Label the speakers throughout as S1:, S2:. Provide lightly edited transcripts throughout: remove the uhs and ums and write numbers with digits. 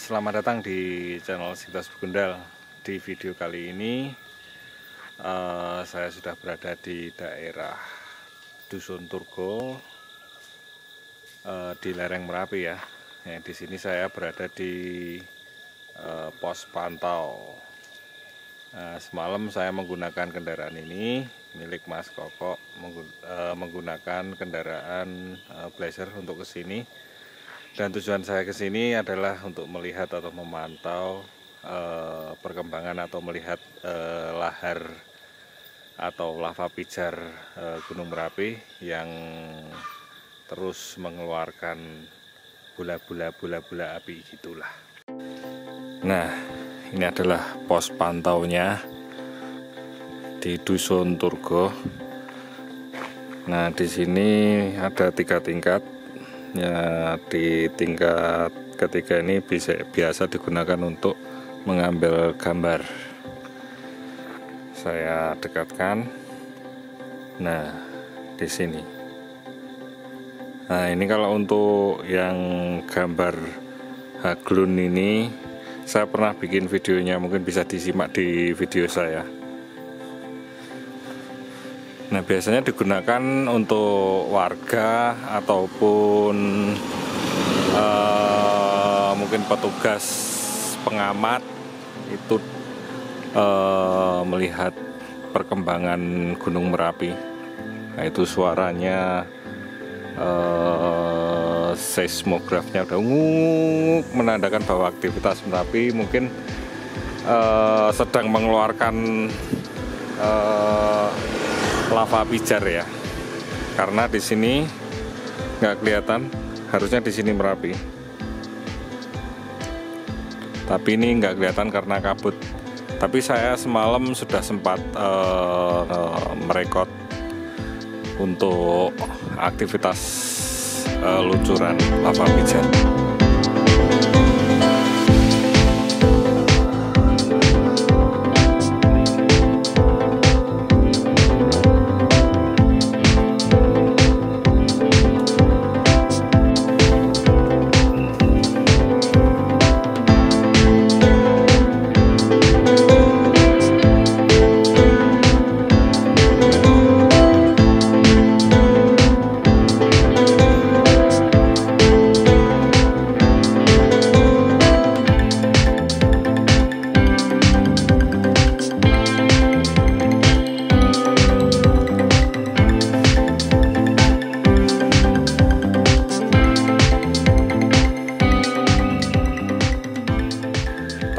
S1: Selamat datang di channel Sitas Begundal. Di video kali ini saya sudah berada di daerah Dusun Turgo di lereng Merapi ya. Di sini saya berada di pos pantau. Semalam saya menggunakan kendaraan ini milik Mas Koko, menggunakan kendaraan Blazer untuk ke sini. Dan tujuan saya ke sini adalah untuk melihat atau memantau perkembangan atau melihat lahar atau lava pijar Gunung Merapi yang terus mengeluarkan bola-bola api gitulah. Nah, ini adalah pos pantaunya di Dusun Turgo. Nah, di sini ada 3 tingkat. Ya, di tingkat ketiga ini biasa digunakan untuk mengambil gambar. Saya dekatkan. Nah, di sini. Nah, ini kalau untuk yang gambar haglun ini, saya pernah bikin videonya, mungkin bisa disimak di video saya. Nah, biasanya digunakan untuk warga ataupun mungkin petugas pengamat itu melihat perkembangan Gunung Merapi. Nah, itu suaranya seismografnya udah nguk, menandakan bahwa aktivitas Merapi mungkin sedang mengeluarkan lava pijar ya, karena di sini nggak kelihatan, harusnya di sini Merapi, tapi ini nggak kelihatan karena kabut. Tapi saya semalam sudah sempat merekod untuk aktivitas luncuran lava pijar.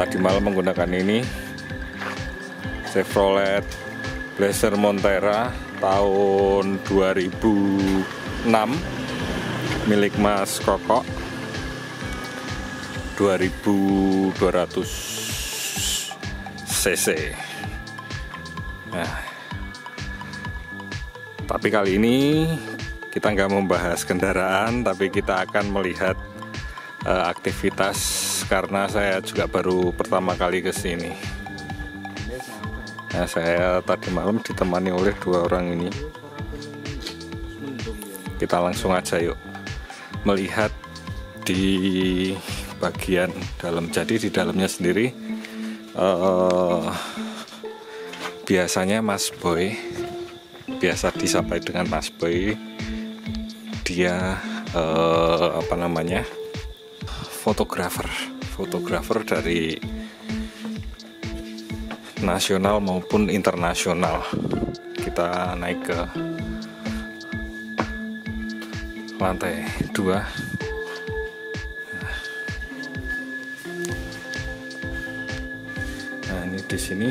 S1: Tadi malam menggunakan ini Chevrolet Blazer Montera tahun 2006 milik Mas Koko, 2200 cc. Nah, tapi kali ini kita nggak membahas kendaraan, tapi kita akan melihat aktivitas, karena saya juga baru pertama kali ke sini. Nah, saya tadi malam ditemani oleh 2 orang ini. Kita langsung aja yuk melihat di bagian dalam. Jadi di dalamnya sendiri biasanya Mas Boy, biasa disapa dengan Mas Boy, dia fotografer dari nasional maupun internasional. Kita naik ke lantai 2. Nah, ini di sini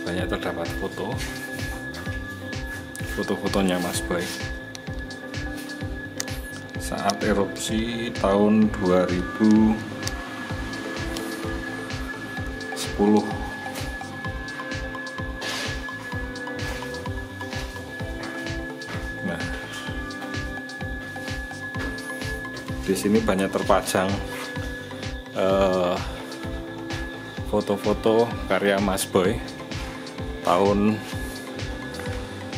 S1: banyak terdapat foto-fotonya Mas Boy saat erupsi tahun 2010. Nah, di sini banyak terpajang foto-foto karya Mas Boy tahun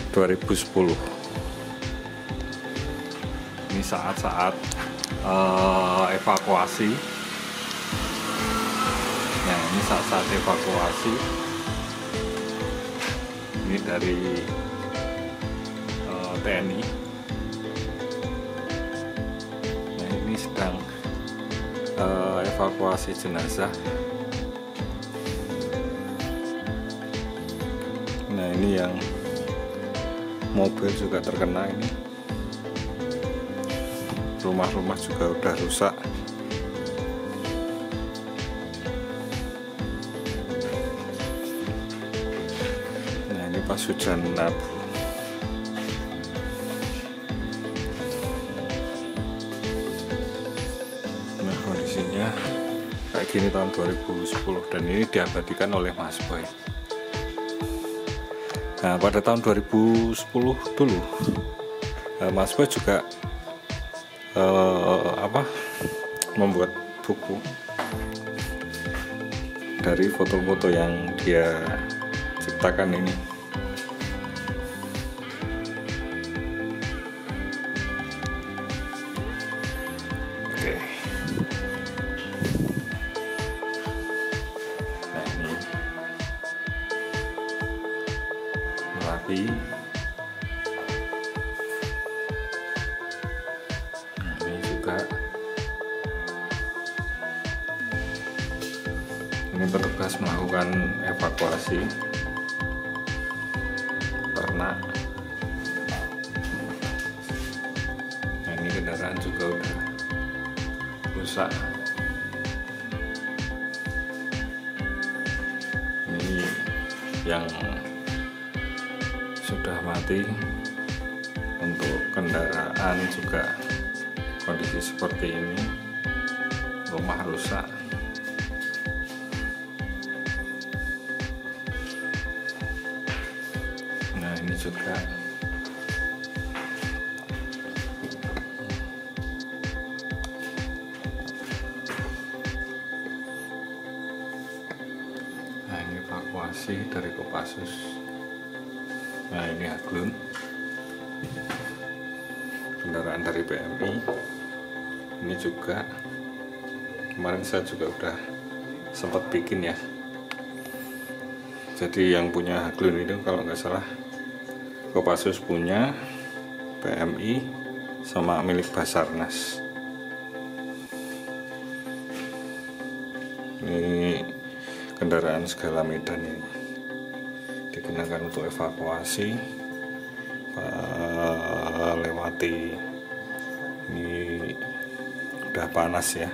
S1: 2010. Ini saat-saat evakuasi Nah, ini saat-saat evakuasi. Ini dari TNI. Nah, ini sedang evakuasi jenazah. Nah, ini yang mobil juga terkena ini. Rumah-rumah juga udah rusak. Nah, ini pas hujan abu. Nah, kondisinya kayak gini tahun 2010 dan ini diabadikan oleh Mas Boy. Nah, pada tahun 2010 dulu Mas Boy juga membuat buku dari foto-foto yang dia ciptakan ini. Oke. Nah, ini Merapi. Ini petugas melakukan evakuasi ternak. Nah, ini kendaraan juga udah rusak. Ini yang sudah mati. Untuk kendaraan juga kondisi seperti ini, rumah rusak. Nah, ini juga nah, ini evakuasi dari Kopassus. Nah, ini Aglun, kendaraan dari PMI. Ini juga kemarin saya juga udah sempat bikin ya. Jadi yang punya Aglun itu kalau nggak salah Kopassus punya, PMI sama milik Basarnas. Ini kendaraan segala medan ini digunakan untuk evakuasi lewati. Ini udah panas ya,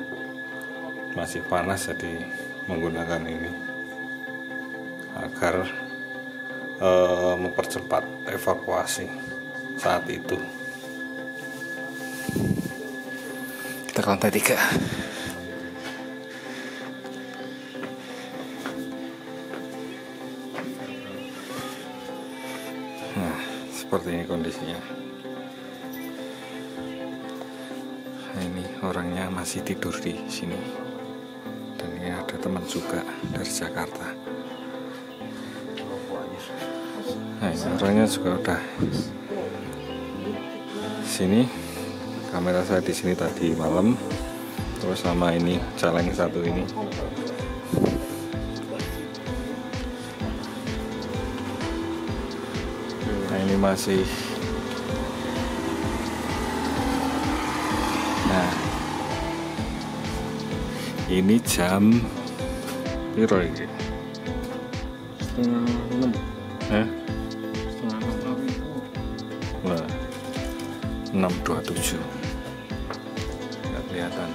S1: masih panas, jadi menggunakan ini agar mempercepat evakuasi saat itu. Kita ke lantai 3. Nah, seperti ini kondisinya. Nah, ini orangnya masih tidur di sini. Dan ini ada teman juga dari Jakarta. Nah, ini orangnya juga udah sini. Kamera saya di sini tadi malam. Terus sama ini caleng satu ini. Nah, ini masih. Nah, ini jam piro iki?
S2: Setengah 6. Setengah 6 itu.
S1: Wah, 6.27. Nggak kelihatan.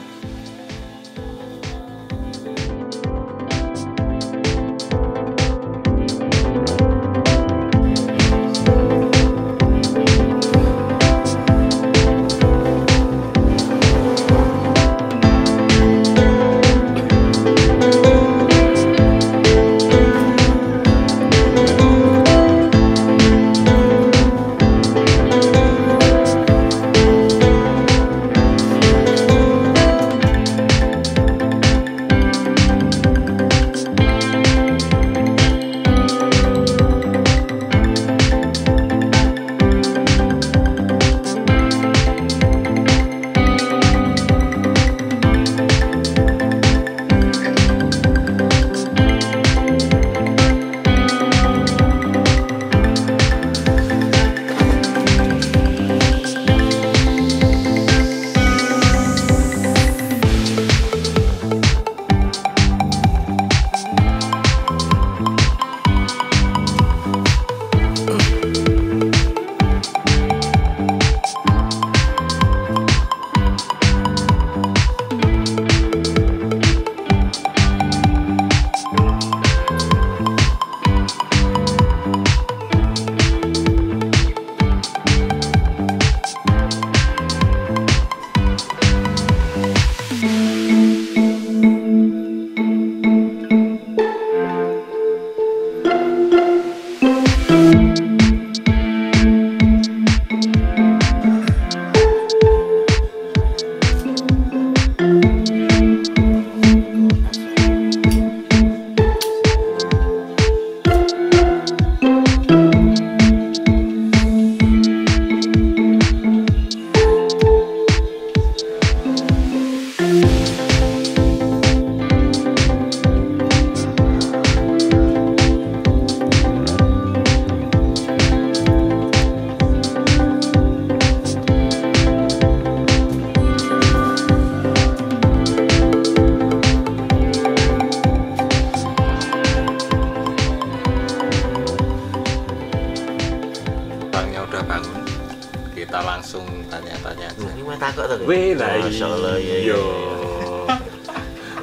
S3: Bapak tuh.
S1: Wih, lah
S3: Masya Allah, ya,
S1: iya.
S3: ya.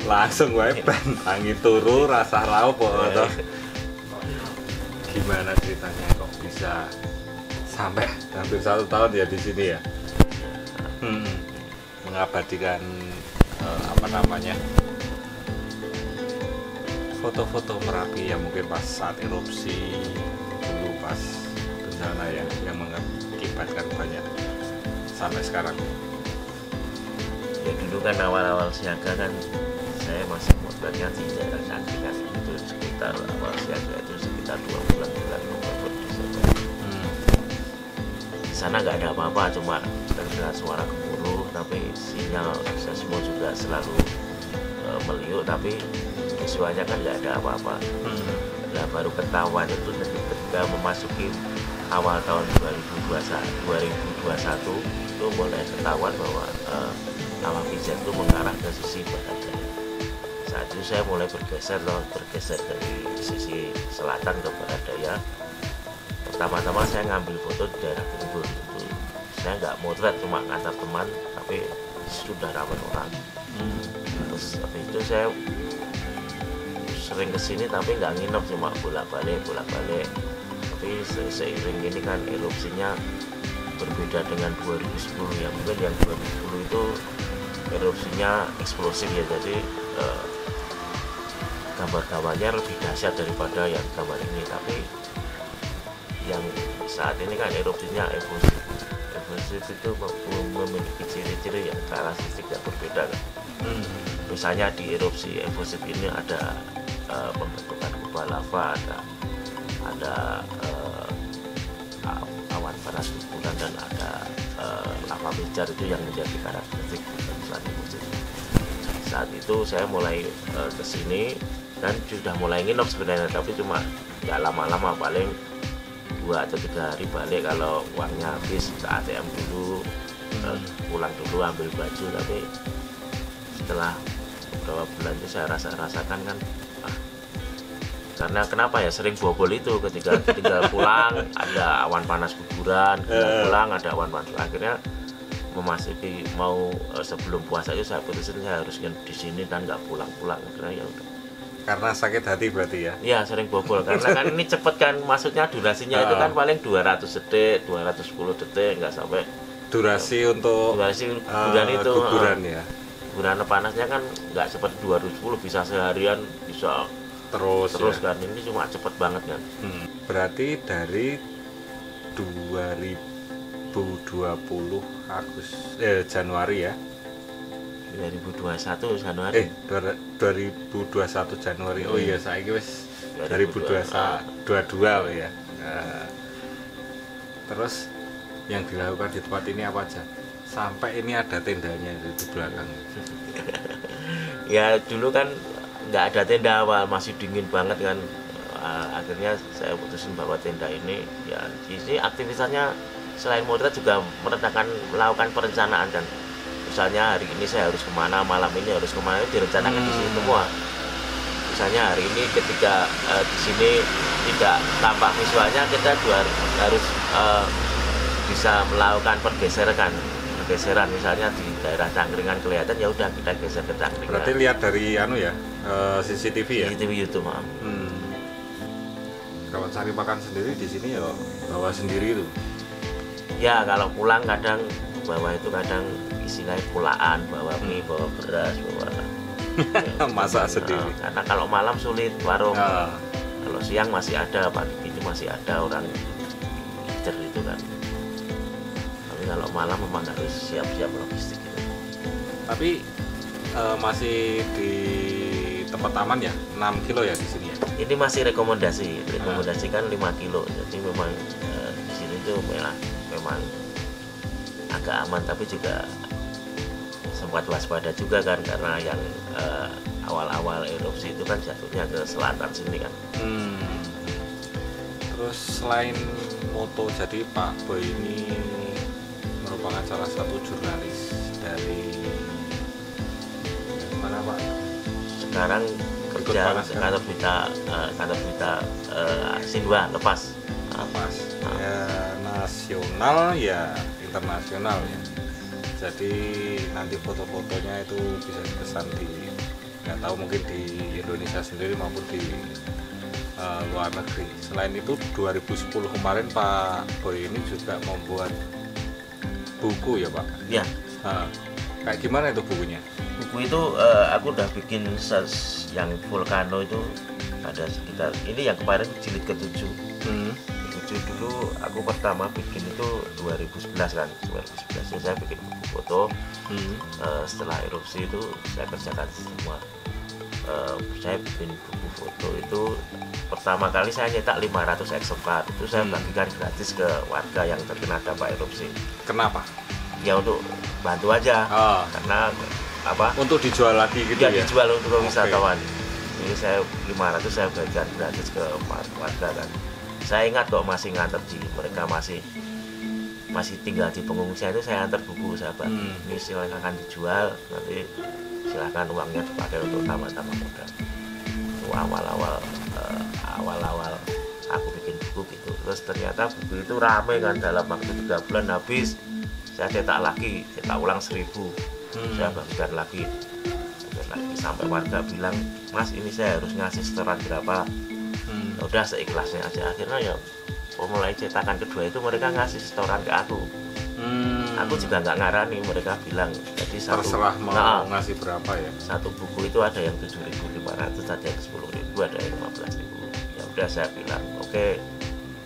S1: Langsung wae bangi turu rasa raup atau gimana ceritanya kok bisa sampai hampir 1 tahun ya di sini ya? Mengabadikan apa namanya, foto-foto Merapi yang mungkin pas saat erupsi dulu, pas bencana ya, yang mengakibatkan banyak sampai sekarang.
S3: Ya dulu kan awal-awal siaga kan saya masih motretnya di daerah Cangkringan itu sekitar awal siaga itu sekitar 2 bulan November Desember. Di sana nggak ada apa-apa, cuma terdengar suara gemuruh, tapi sinyal seismo juga selalu meliuk, tapi visualnya kan nggak ada apa-apa. Nah baru ketahuan itu ketika memasuki awal tahun 2021 itu mulai ketahuan bahwa lava pijar itu mengarah ke sisi barat daya. Saat itu saya mulai bergeser dari sisi selatan ke barat daya. Pertama-tama saya ngambil foto di daerah Bungkul itu. Saya nggak motret, cuma ngantar teman, tapi sudah ramai orang. Terus habis itu saya sering kesini tapi nggak nginep, cuma bolak-balik. Tapi seiring ini kan erupsinya berbeda dengan 2010 ya. Mungkin yang 2010 itu erupsinya eksplosif ya, jadi gambar-gambarnya lebih dahsyat daripada yang gambar ini. Tapi yang saat ini kan erupsinya evosif itu memiliki ciri-ciri yang karakteristik yang berbeda kan. Misalnya di erupsi evosif ini ada pembentukan kubah lava, ada awan panas guguran, dan ada lava pijar itu yang menjadi karakteristik saat evosif. Saat itu saya mulai kesini dan sudah mulai nginep sebenarnya, tapi cuma nggak lama-lama, paling 2 atau 3 hari balik kalau uangnya habis, ke ATM dulu, pulang dulu ambil baju. Tapi setelah beberapa bulan itu saya rasakan kan, karena kenapa ya, sering bobol itu ketika tinggal pulang ada awan panas guguran, pulang ada awan panas, akhirnya memasuki mau sebelum puasa itu saya putusin saya harus di sini dan nggak pulang-pulang. Akhirnya ya udah.
S1: Karena sakit hati berarti ya?
S3: Iya, sering bobol karena kan ini cepet kan, maksudnya durasinya itu kan paling 200 detik, 210 detik, nggak sampai
S1: durasi untuk
S3: guguran itu.
S1: Guguran ya.
S3: Guguran panasnya kan nggak seperti 210, bisa seharian, bisa terus ya. Kan ini cuma cepet banget kan.
S1: Berarti dari 2020 Januari ya?
S3: 2021 Januari.
S1: 2021 Januari. Oh iya, saya wis 2022 ya. Nah, terus yang dilakukan di tempat ini apa aja? Sampai ini ada tendanya di belakang.
S3: Ya dulu kan nggak ada tenda awal, masih dingin banget kan. Akhirnya saya putusin bahwa tenda ini ya di sini aktivitasnya selain motret juga melakukan perencanaan kan. Misalnya hari ini saya harus kemana, malam ini harus kemana, itu direncanakan di sini semua. Misalnya hari ini ketika di sini tidak tampak visualnya, kita juga harus bisa melakukan pergeseran. Misalnya di daerah Cangkringan kelihatan, ya udah kita geser ke Cangkringan.
S1: Berarti lihat dari CCTV ya?
S3: CCTV YouTube, maaf.
S1: Kalau cari makan sendiri di sini ya bawa sendiri itu.
S3: Ya kalau pulang kadang bawa itu, kadang istilahnya pulaan, bawa mie, bawa beras, bawa
S1: masak sendiri.
S3: Karena kalau malam sulit warung. Kalau siang masih ada, pagi ini masih ada orang ngejar itu kan. Tapi kalau malam memang harus siap-siap logistik gitu.
S1: Tapi masih di tempat aman ya, 6 kilo ya di sini ya?
S3: Ini masih rekomendasi kan 5 kilo. Jadi memang di sini tuh memang agak aman, tapi juga sempat waspada juga kan, karena yang awal-awal erupsi itu kan jatuhnya ke selatan sini kan.
S1: Terus selain moto, jadi Pak Boy ini merupakan salah satu jurnalis dari mana Pak?
S3: Sekarang kerja kantor berita Sinwa Lepas.
S1: Ya nasional ya internasional ya. Jadi nanti foto-fotonya itu bisa dipesan di, nggak tahu mungkin di Indonesia sendiri maupun di luar negeri. Selain itu 2010 kemarin Pak Boy ini juga membuat buku ya Pak?
S3: Ya,
S1: Kayak gimana itu bukunya?
S3: buku itu aku udah bikin yang Volcano itu ada sekitar, ini yang kemarin jilid ke-7. 7 dulu aku pertama bikin itu 2011 kan, 2011 ya saya bikin buku foto. Setelah erupsi itu saya kerjakan semua. Saya bikin buku foto itu pertama kali saya nyetak 500 eksemplar, itu saya bagikan gratis ke warga yang terkena dampak erupsi.
S1: Kenapa?
S3: Ya untuk bantu aja, karena apa?
S1: Untuk dijual lagi gitu ya?
S3: Dijual untuk wisatawan. Ini saya 500 saya bagikan gratis ke warga kan. Saya ingat kok, masih nganter di, mereka masih tinggal di pengungsian itu saya antar buku sahabat. Ini silakan dijual, nanti silahkan uangnya dipakai untuk tambah-tambah modal. Itu awal-awal aku bikin buku gitu. Terus ternyata buku itu rame kan, dalam waktu 3 bulan habis. Saya cetak lagi, cetak ulang 1000. Saya bagikan lagi sampai warga bilang, Mas ini saya harus ngasih setoran berapa. Udah seikhlasnya aja. Akhirnya ya mulai cetakan kedua itu mereka ngasih setoran ke aku. Aku juga nggak ngarani, mereka bilang jadi
S1: terserah mau ngasih berapa ya.
S3: Satu buku itu ada yang 7.500, ada yang 10.000, ada yang 15.000. Ya udah saya bilang oke,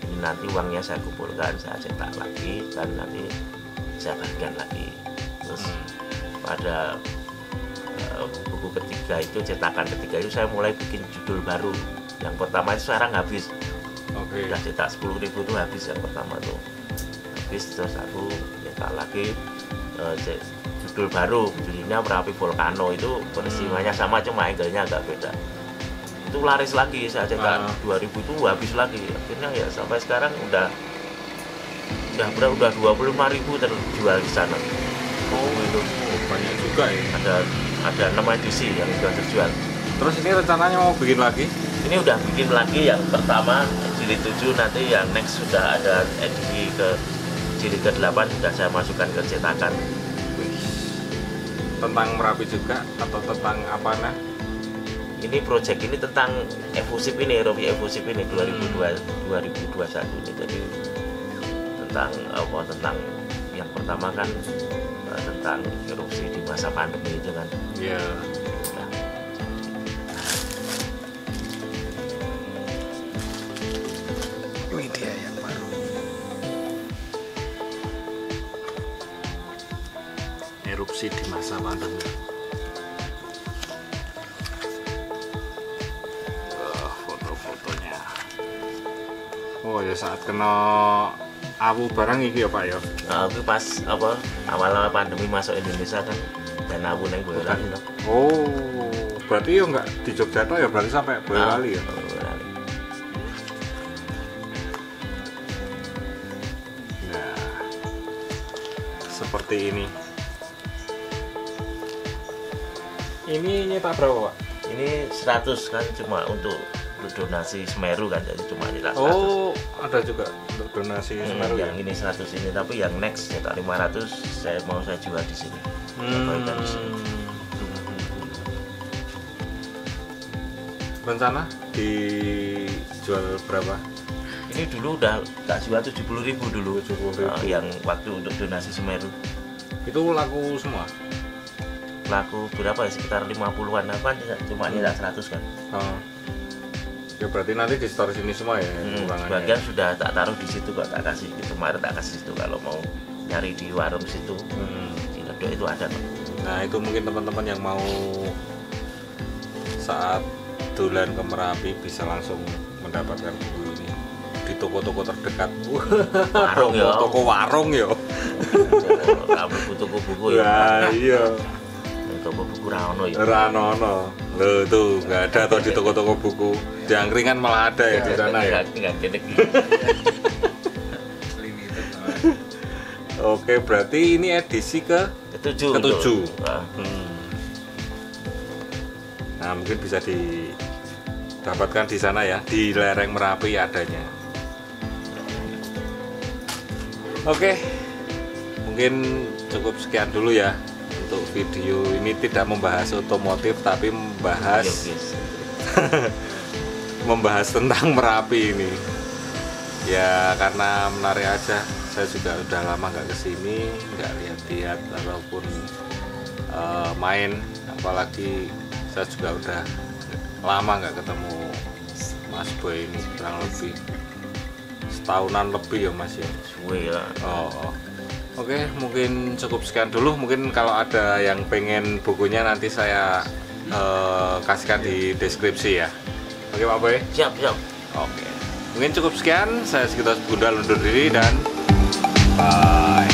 S3: ini nanti uangnya saya kumpulkan, saya cetak lagi dan nanti saya bagikan lagi. Terus pada buku ketiga itu, cetakan ketiga itu saya mulai bikin judul baru. Yang pertama itu sekarang habis. Udah cetak 10.000 itu habis yang pertama tuh. Habis, terus aku cetak lagi judul baru, judulnya Merapi Volcano. Itu peristiwanya sama, cuma angle-nya agak beda. Itu laris lagi, saya cetak 2000 itu habis lagi. Akhirnya ya sampai sekarang udah 25.000 terjual di sana.
S1: Itu banyak juga ya.
S3: Ada 6 edisi yang sudah terjual.
S1: Terus ini rencananya mau bikin lagi?
S3: Ini udah bikin lagi yang pertama jilid 7, nanti yang next sudah ada edisi ke jilid ke-8 sudah saya masukkan ke cetakan.
S1: Tentang Merapi juga atau tentang apa nah?
S3: Ini project ini tentang efusif ini, erupsi efusif ini 2021 ini. Jadi tentang yang pertama kan tentang erupsi di masa pandemi itu kan.
S1: Iya.
S3: Nah,
S1: media yang baru. Erupsi di masa pandemi. Foto-fotonya. Oh ya, saat kena awu barang iki ya Pak ya.
S3: aku pas awal-awal pandemi masuk Indonesia kan, dan awu neng Boyolali.
S1: Oh, berarti ya nggak di Jogja toh ya, berarti sampai Boyolali ya.
S3: Boyolali.
S1: Nah, seperti ini. Ini nyetak berapa Pak?
S3: Ini 100 kan, cuma untuk donasi Semeru kan, jadi cuma nyetak 100.
S1: Oh, ada juga untuk donasi Semeru ya?
S3: Yang ini 100 ini, tapi yang next cetak 500 saya jual di sini. Baikkan di sini.
S1: Rencana dijual berapa?
S3: Ini dulu udah tak jual 70.000 dulu.
S1: 70.000.
S3: Yang waktu untuk donasi Semeru.
S1: Itu laku semua?
S3: Laku berapa ya, sekitar 50-an apa, cuma nyetak 100 kan.
S1: Ya berarti nanti di store sini semua ya?
S3: Sebagian sudah tak taruh di situ kok, tak kasih kemarin, tak kasih situ. Kalau mau nyari di warung situ, di Ledok itu ada kok.
S1: Nah itu mungkin teman-teman yang mau saat dolan ke Merapi bisa langsung mendapatkan buku ini di toko-toko terdekat.
S3: Warung ya.
S1: Toko warung ya.
S3: Kamu butuh buku ya.
S1: Nah, iya.
S3: Toko buku Rano ya.
S1: Rano. Loh tuh nggak ada atau di toko-toko buku. Di angkringan malah ada ya di sana ya.
S3: Nggak gede.
S1: Oke, berarti ini edisi
S3: ketujuh.
S1: Nah, mungkin bisa didapatkan di sana ya, di lereng Merapi adanya. Oke, mungkin cukup sekian dulu ya untuk video ini, tidak membahas otomotif tapi membahas membahas tentang Merapi ini ya, karena menarik aja. Saya juga udah lama nggak kesini, nggak lihat-lihat ataupun main, apalagi saya juga udah lama nggak ketemu Mas Boy ini, kurang lebih setahunan lebih ya Mas ya. Oke, mungkin cukup sekian dulu. Mungkin kalau ada yang pengen bukunya nanti saya kasihkan di deskripsi ya. Oke Pak Boy?
S3: Siap.
S1: Oke, mungkin cukup sekian. Saya Sekitar Bunda undur diri dan bye.